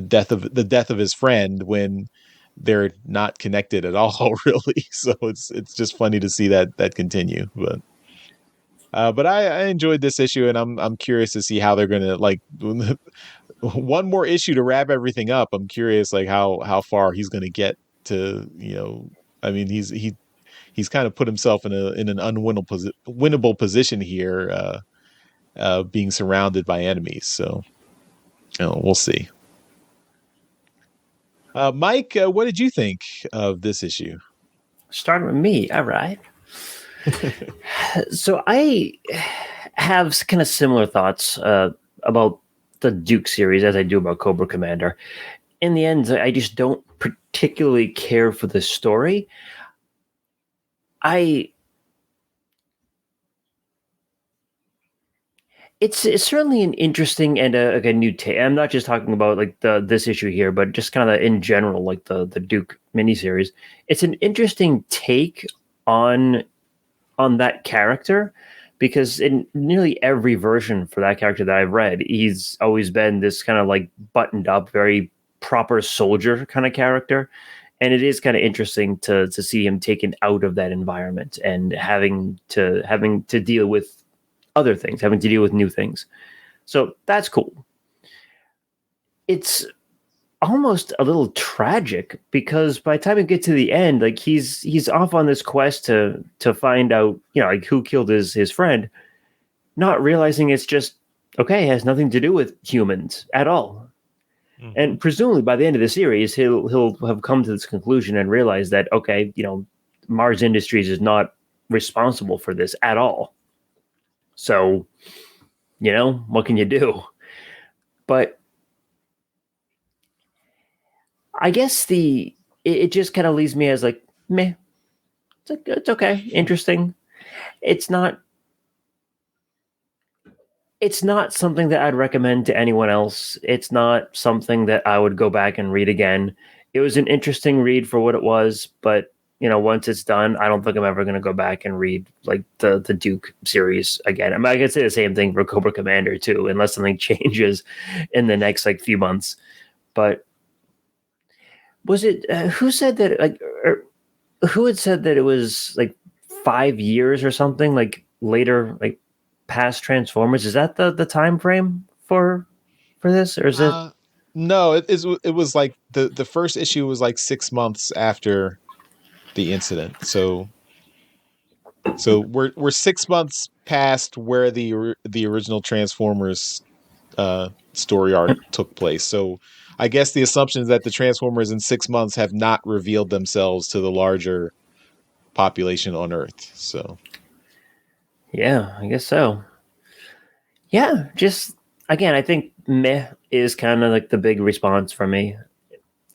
death of his friend, when they're not connected at all, really. So it's just funny to see that continue. But I enjoyed this issue, and I'm curious to see how they're gonna one more issue to wrap everything up. I'm curious how far he's gonna get to. I mean, he's kind of put himself in an winnable position here, being surrounded by enemies. So we'll see. Mike, what did you think of this issue? Starting with me. All right. So I have kind of similar thoughts about the Duke series as I do about Cobra Commander. In the end, I just don't particularly care for the story. It's certainly an interesting and a new take. I'm not just talking about this issue here, but just kind of in general, like the Duke miniseries. It's an interesting take on that character, because in nearly every version for that character that I've read, he's always been this kind of like buttoned up, very proper soldier kind of character. And it is kind of interesting to see him taken out of that environment and having to deal with other things, having to deal with new things. So that's cool. It's almost a little tragic, because by the time we get to the end, like he's off on this quest to find out, who killed his friend, not realizing it's just it has nothing to do with humans at all. Mm-hmm. And presumably by the end of the series, he'll have come to this conclusion and realize that Mars Industries is not responsible for this at all. So, what can you do? But I guess it just kind of leaves me as like, meh. It's okay, interesting. It's not something that I'd recommend to anyone else. It's not something that I would go back and read again. It was an interesting read for what it was, but once it's done, I don't think I'm ever going to go back and read like the Duke series again. I mean, I could say the same thing for Cobra Commander too, unless something changes in the next few months. But was it who said that? Who had said that it was 5 years or something later, past Transformers? Is that the time frame for this, or is it? No, it was like the first issue was 6 months after the incident. So So we're 6 months past where the original Transformers story arc took place. So I guess the assumption is that the Transformers in 6 months have not revealed themselves to the larger population on Earth. So Yeah, I guess so. Yeah, just again, I think meh is kind of like the big response from me.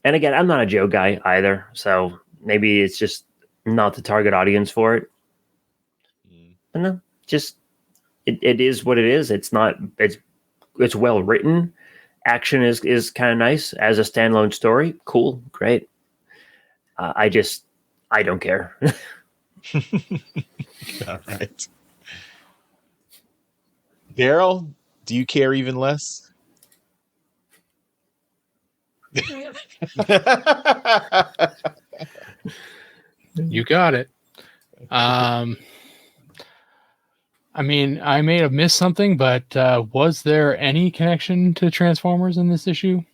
And again, I'm not a Joe guy either, so maybe it's just not the target audience for it. But no, just it is what it is. It's not it's well written. Action is kind of nice as a standalone story. Cool, great. I don't care. all right. Daryl, do you care even less? You got it. I mean, I may have missed something, but was there any connection to Transformers in this issue?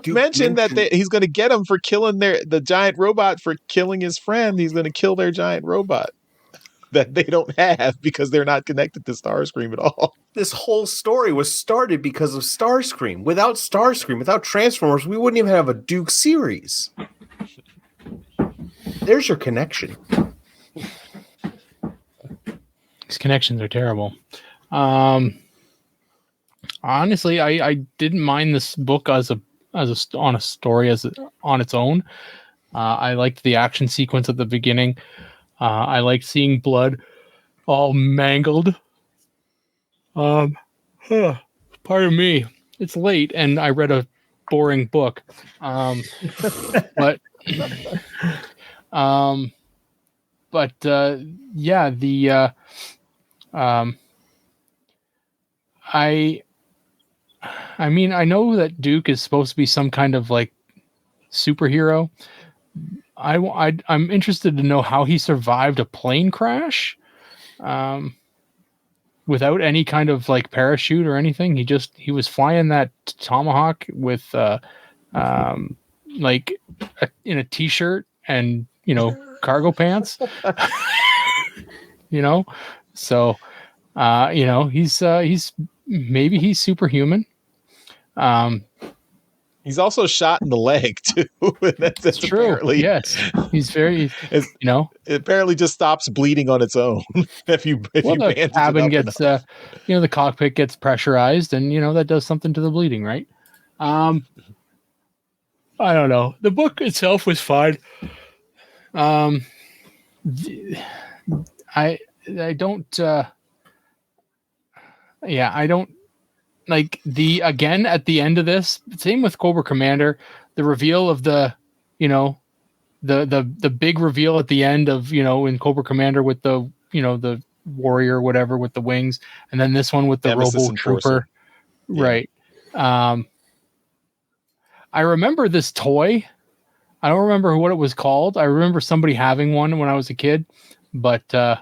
Duke mentioned that he's going to get him for killing the giant robot for killing his friend. He's going to kill their giant robot that they don't have because they're not connected to Starscream at all. This whole story was started because of Starscream. Without Starscream, without Transformers, we wouldn't even have a Duke series. There's your connection. These connections are terrible. Honestly, I didn't mind this book on a story on its own. I liked the action sequence at the beginning. I liked seeing blood all mangled. Pardon me. It's late and I read a boring book. But yeah, the I mean, I know that Duke is supposed to be some kind of like superhero. I'm interested to know how he survived a plane crash without any kind of like parachute or anything. He was flying that Tomahawk with like in a t-shirt and cargo pants. So he's maybe he's superhuman. He's also shot in the leg too. That's true. Apparently, yes, he's very. It apparently just stops bleeding on its own if you the cabin gets the cockpit gets pressurized, and that does something to the bleeding, right? I don't know. The book itself was fine. I don't. I don't. Like again at the end of this, same with Cobra Commander, the reveal of the big reveal at the end of in Cobra Commander with the the warrior or whatever with the wings, and then this one with the Robo Trooper, right? I remember this toy. I don't remember what it was called. I remember somebody having one when I was a kid, but I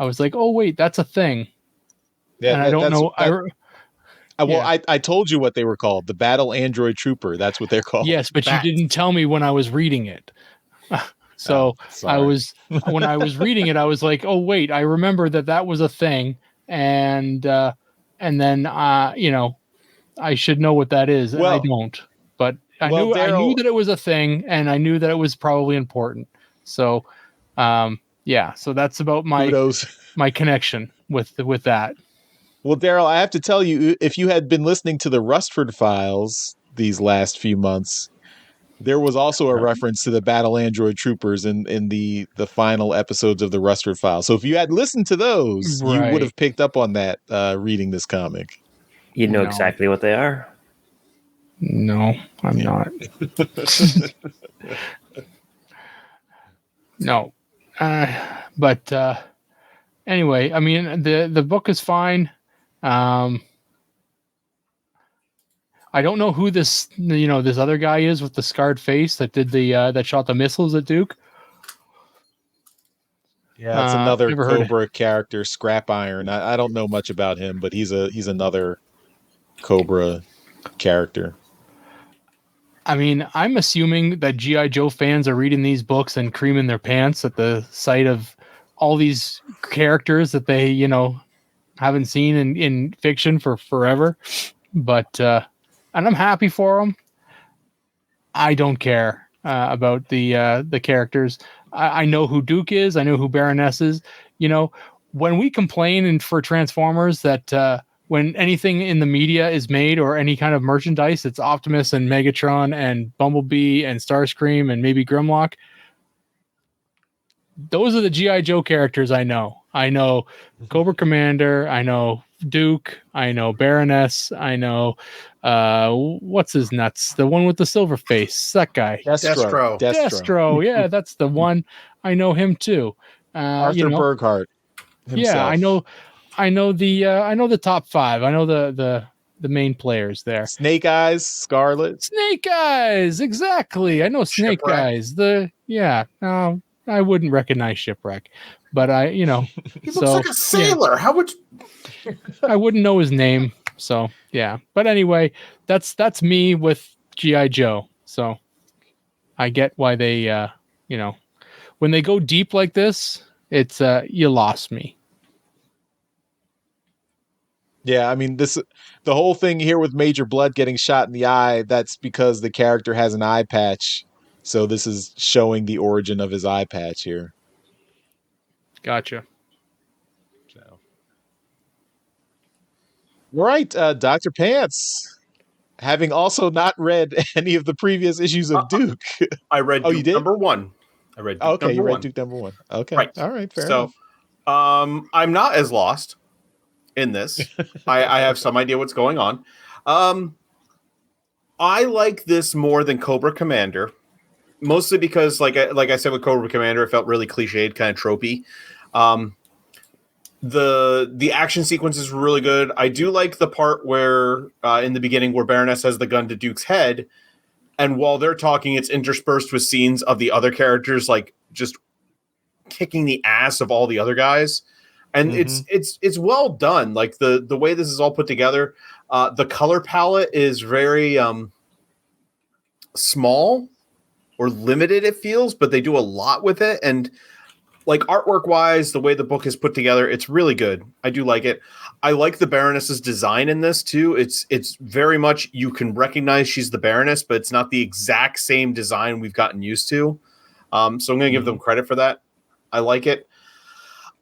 was like, oh wait, that's a thing. Yeah, and I don't know. I told you what they were called. The Battle Android Trooper. That's what they're called. Yes, but you didn't tell me when I was reading it. So I was when I was reading it, I was like, oh wait, I remember that was a thing, and then I should know what that is, and I don't. But I knew that it was a thing, and I knew that it was probably important. So so that's about my connection with that. Well, Daryl, I have to tell you, if you had been listening to the Rustford Files these last few months, there was also a reference to the Battle Android Troopers in the final episodes of the Rustford Files. So if you had listened to those, you would have picked up on that reading this comic. You know exactly what they are. No, I'm not. No. But anyway, I mean, the book is fine. I don't know who this other guy is with the scarred face that did that shot the missiles at Duke. Yeah, that's another Cobra character, Scrap Iron. I don't know much about him, but he's another Cobra character. I mean, I'm assuming that G.I. Joe fans are reading these books and creaming their pants at the sight of all these characters that they, haven't seen in fiction for forever. But and I'm happy for them. I don't care about the characters. I know who Duke is. I know who Baroness is. When we complain for Transformers that when anything in the media is made or any kind of merchandise, it's Optimus and Megatron and Bumblebee and Starscream and maybe Grimlock. Those are the G.I. Joe characters I know. I know Cobra Commander. I know Duke. I know Baroness. I know what's his nuts? The one with the silver face. That guy. Destro. Yeah, that's the one. I know him too. Arthur Burghardt himself. Yeah, I know the top 5. I know the main players there. Snake Eyes, Scarlet. Snake Eyes, exactly. I know Snake Shipwreck. Eyes. I wouldn't recognize Shipwreck, but He looks like a sailor. How would I wouldn't know his name. So yeah. But anyway, that's me with G.I. Joe. So I get why they when they go deep like this, it's you lost me. Yeah, I mean the whole thing here with Major Blood getting shot in the eye, that's because the character has an eye patch. So this is showing the origin of his eye patch here. Gotcha. So. All right, Dr. Pants, having also not read any of the previous issues of Duke. I read Oh, Duke you did? number 1. I read Duke Okay, you read one. Duke number 1. Okay. Right. All right, fair So, enough. I'm not as lost in this. I have some idea what's going on. I like this more than Cobra Commander, mostly because, like I said with Cobra Commander, it felt really cliched, kind of tropey. The action sequences were really good. I do like the part where in the beginning where Baroness has the gun to Duke's head, and while they're talking, it's interspersed with scenes of the other characters like just kicking the ass of all the other guys. And it's well done. Like the way this is all put together, the color palette is very small or limited, it feels, but they do a lot with it. And like artwork wise, the way the book is put together, it's really good. I do like it. I like the Baroness's design in this too. It's very much, you can recognize she's the Baroness, but it's not the exact same design we've gotten used to. So I'm going to give them credit for that. I like it.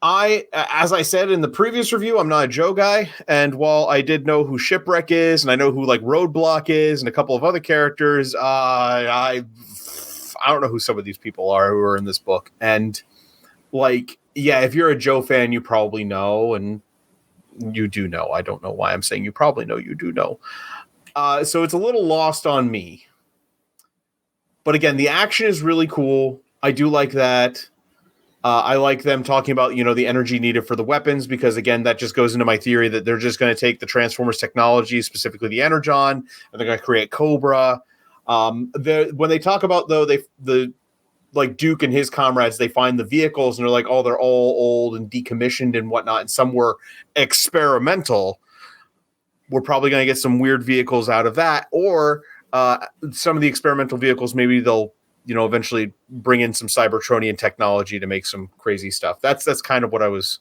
As I said in the previous review, I'm not a Joe guy. And while I did know who Shipwreck is, and I know who like Roadblock is, and a couple of other characters, I don't know who some of these people are who are in this book. And like, yeah, if you're a Joe fan, you probably know, and you do know. I don't know why I'm saying you probably know. You do know. So it's a little lost on me. But again, the action is really cool. I do like that. I like them talking about, the energy needed for the weapons, because again, that just goes into my theory that they're just going to take the Transformers technology, specifically the Energon, and they're going to create Cobra. When they talk about though, like Duke and his comrades, they find the vehicles and they're like, oh, they're all old and decommissioned and whatnot. And some were experimental. We're probably going to get some weird vehicles out of that. Or some of the experimental vehicles, maybe they'll, eventually bring in some Cybertronian technology to make some crazy stuff. That's kind of what I was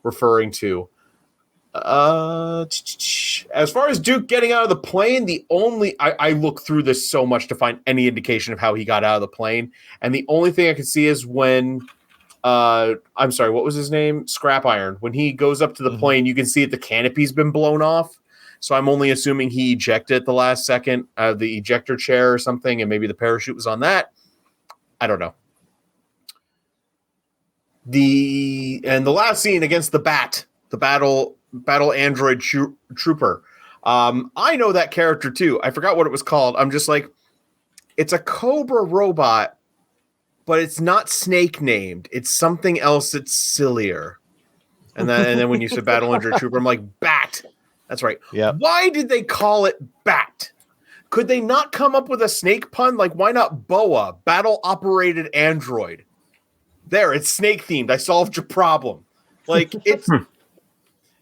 referring to. As far as Duke getting out of the plane, I look through this so much to find any indication of how he got out of the plane. And the only thing I can see is when, I'm sorry, what was his name? Scrap Iron. When he goes up to the plane, you can see that the canopy's been blown off. So I'm only assuming he ejected at the last second, the ejector chair or something, and maybe the parachute was on that. I don't know. The last scene against the Bat, the battle android trooper. I know that character too. I forgot what it was called. I'm just like, it's a Cobra robot, but it's not Snake named. It's something else that's sillier. And then when you said battle android trooper, I'm like, Bat. That's right. Yeah. Why did they call it Bat? Could they not come up with a snake pun? Like, why not BOA, battle operated android? There, it's snake themed. I solved your problem. Like, it's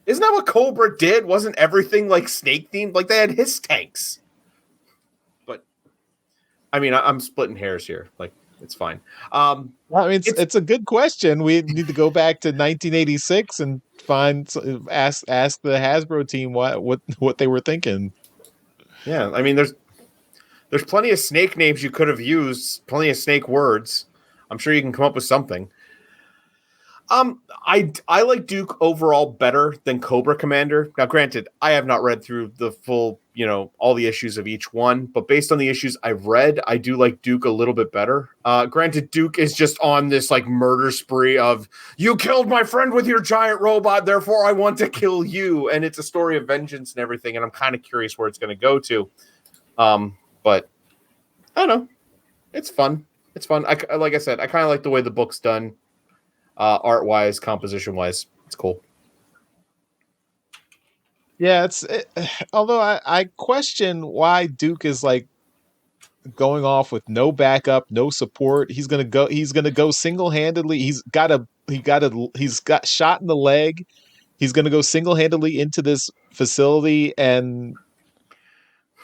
isn't that what Cobra did? Wasn't everything like snake themed? Like, they had his tanks. But I mean, I'm splitting hairs here. Like, It's fine. Well, I mean, it's a good question. We need to go back to 1986 and ask the Hasbro team what they were thinking. Yeah, I mean, there's plenty of snake names you could have used, plenty of snake words. I'm sure you can come up with something. I like Duke overall better than Cobra Commander. Now, granted, I have not read through the full, all the issues of each one, but based on the issues I've read, I do like Duke a little bit better. Granted, Duke is just on this like murder spree of, you killed my friend with your giant robot, therefore I want to kill you. And it's a story of vengeance and everything. And I'm kind of curious where it's going to go to. But I don't know. It's fun. It's fun. Like I said, I kind of like the way the book's done. Art-wise, composition-wise, it's cool. Yeah, although I question why Duke is like going off with no backup, no support. He's gonna go single-handedly. He's got shot in the leg. He's gonna go single-handedly into this facility and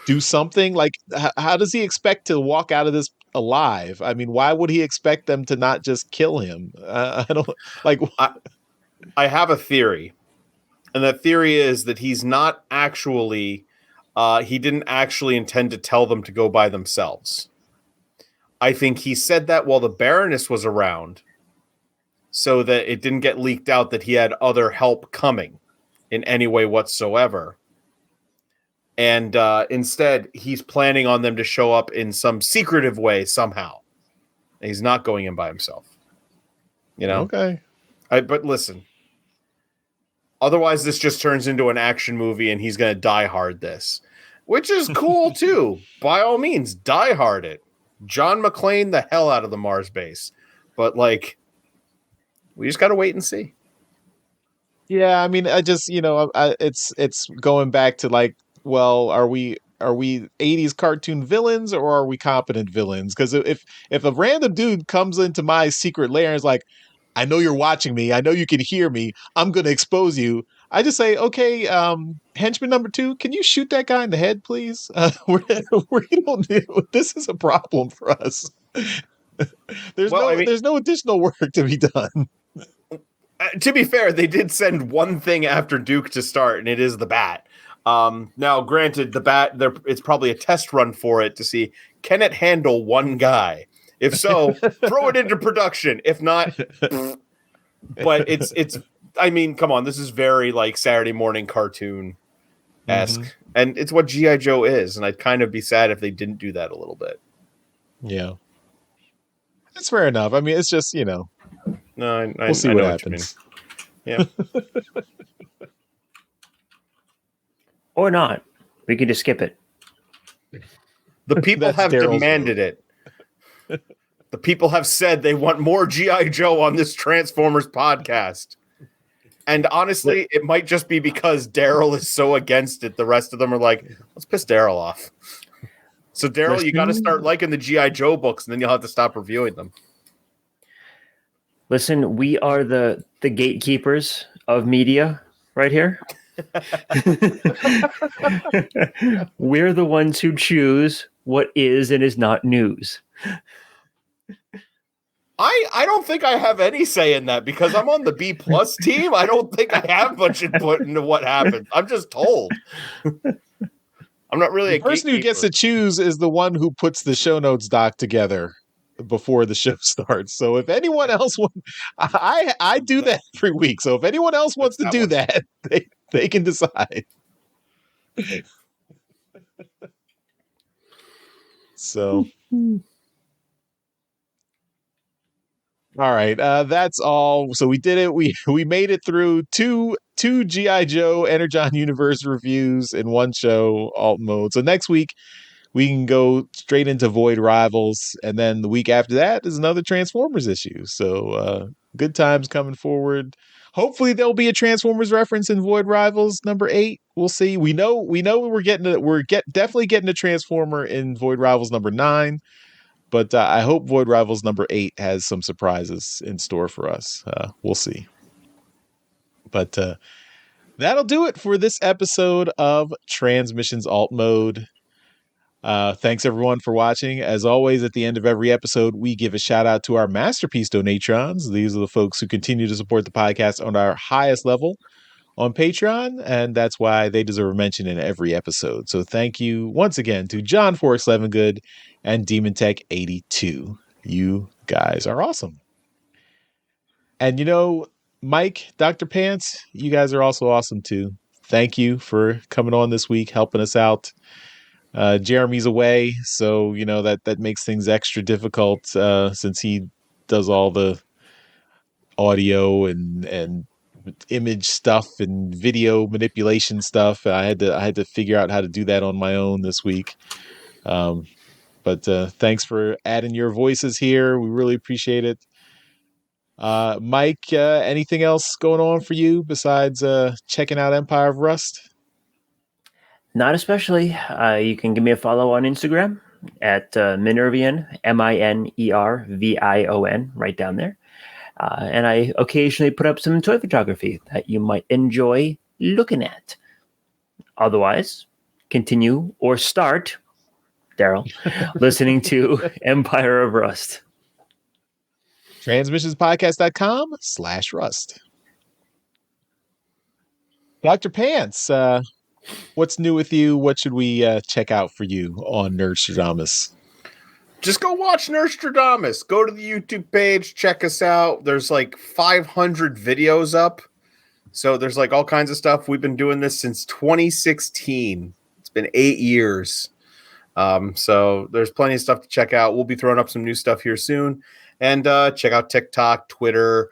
do something. Like, how does he expect to walk out of this alive? I mean, why would he expect them to not just kill him? I don't like. I have a theory, and that theory is that he's not actually. He didn't actually intend to tell them to go by themselves. I think he said that while the Baroness was around, so that it didn't get leaked out that he had other help coming in any way whatsoever. And instead, he's planning on them to show up in some secretive way somehow. And he's not going in by himself. Okay. But listen. Otherwise, this just turns into an action movie and he's going to die hard this. Which is cool, too. By all means, die hard it. John McClane the hell out of the Mars base. But, we just got to wait and see. Yeah, I mean, I just, it's going back to well, are we 80s cartoon villains or are we competent villains? Because if a random dude comes into my secret lair and is like, I know you're watching me, I know you can hear me, I'm going to expose you, I just say, okay, henchman number 2, can you shoot that guy in the head, please? This is a problem for us. There's no additional work to be done. To be fair, they did send one thing after Duke to start, and it is the bat. Now, granted, the bat, it's probably a test run for it to see, can it handle one guy? If so, throw it into production. If not, but it's. I mean, come on, this is very Saturday morning cartoon-esque, and it's what G.I. Joe is. And I'd kind of be sad if they didn't do that a little bit. Yeah, that's fair enough. I mean, it's just No, we'll see what happens. Yeah. Or not. We can just skip it. The people have demanded it. The people have said they want more G.I. Joe on this Transformers podcast. And honestly, it might just be because Daryl is so against it. The rest of them are like, let's piss Daryl off. So, Daryl, you got to start liking the G.I. Joe books, and then you'll have to stop reviewing them. Listen, we are the gatekeepers of media right here. We're the ones who choose what is and is not news. I don't think I have any say in that because I'm on the B+ team. I don't think I have much input into what happens. I'm just told. I'm not really the person who gets to choose is the one who puts the show notes doc together before the show starts. So if anyone else wants, I do that every week. So if anyone else wants to do that, they can decide. So, all right, that's all. So we did it. We made it through two G.I. Joe Energon Universe reviews in one show, alt mode. So next week we can go straight into Void Rivals, and then the week after that is another Transformers issue. So good times coming forward. Hopefully there'll be a Transformers reference in Void Rivals number 8. We'll see. We know we're definitely getting a Transformer in Void Rivals number 9. But I hope Void Rivals number 8 has some surprises in store for us. We'll see. But that'll do it for this episode of Transmissions Alt Mode. Thanks everyone for watching. As always, at the end of every episode, we give a shout out to our masterpiece donatrons. These are the folks who continue to support the podcast on our highest level on Patreon, and that's why they deserve a mention in every episode. So thank you once again to John Forks Levingood and Demon Tech 82. You guys are awesome. And Mike, Dr. Pants, you guys are also awesome too. Thank you for coming on this week, helping us out. Jeremy's away, so that makes things extra difficult since he does all the audio and image stuff and video manipulation stuff. I had to figure out how to do that on my own this week. But thanks for adding your voices here. We really appreciate it. Mike, anything else going on for you besides checking out Empire of Rust? Not especially. You can give me a follow on Instagram at Minervion, Minervion, right down there. And I occasionally put up some toy photography that you might enjoy looking at. Otherwise, continue or start, Daryl, listening to Empire of Rust. Transmissionspodcast.com/Rust. Dr. Pants, what's new with you? What should we check out for you on Nerdstradamus? Just go watch Nerdstradamus. Go to the YouTube page, check us out. There's like 500 videos up. So there's like all kinds of stuff. We've been doing this since 2016. It's been 8 years. So there's plenty of stuff to check out. We'll be throwing up some new stuff here soon. And check out TikTok, Twitter,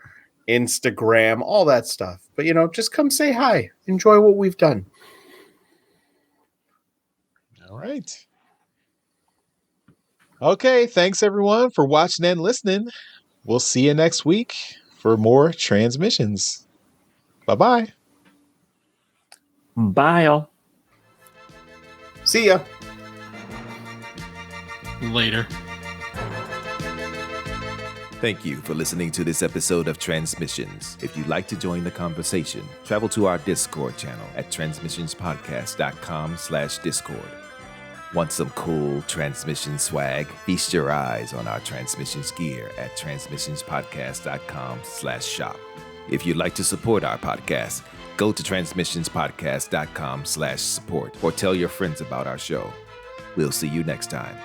Instagram, all that stuff. But, just come say hi. Enjoy what we've done. All right. Okay, thanks everyone for watching and listening. We'll see you next week for more transmissions. Bye-bye. Bye, all. See ya. Later. Thank you for listening to this episode of Transmissions. If you'd like to join the conversation, travel to our Discord channel at transmissionspodcast.com/Discord. Want some cool transmission swag? Feast your eyes on our transmissions gear at transmissionspodcast.com/shop. If you'd like to support our podcast, go to transmissionspodcast.com/support or tell your friends about our show. We'll see you next time.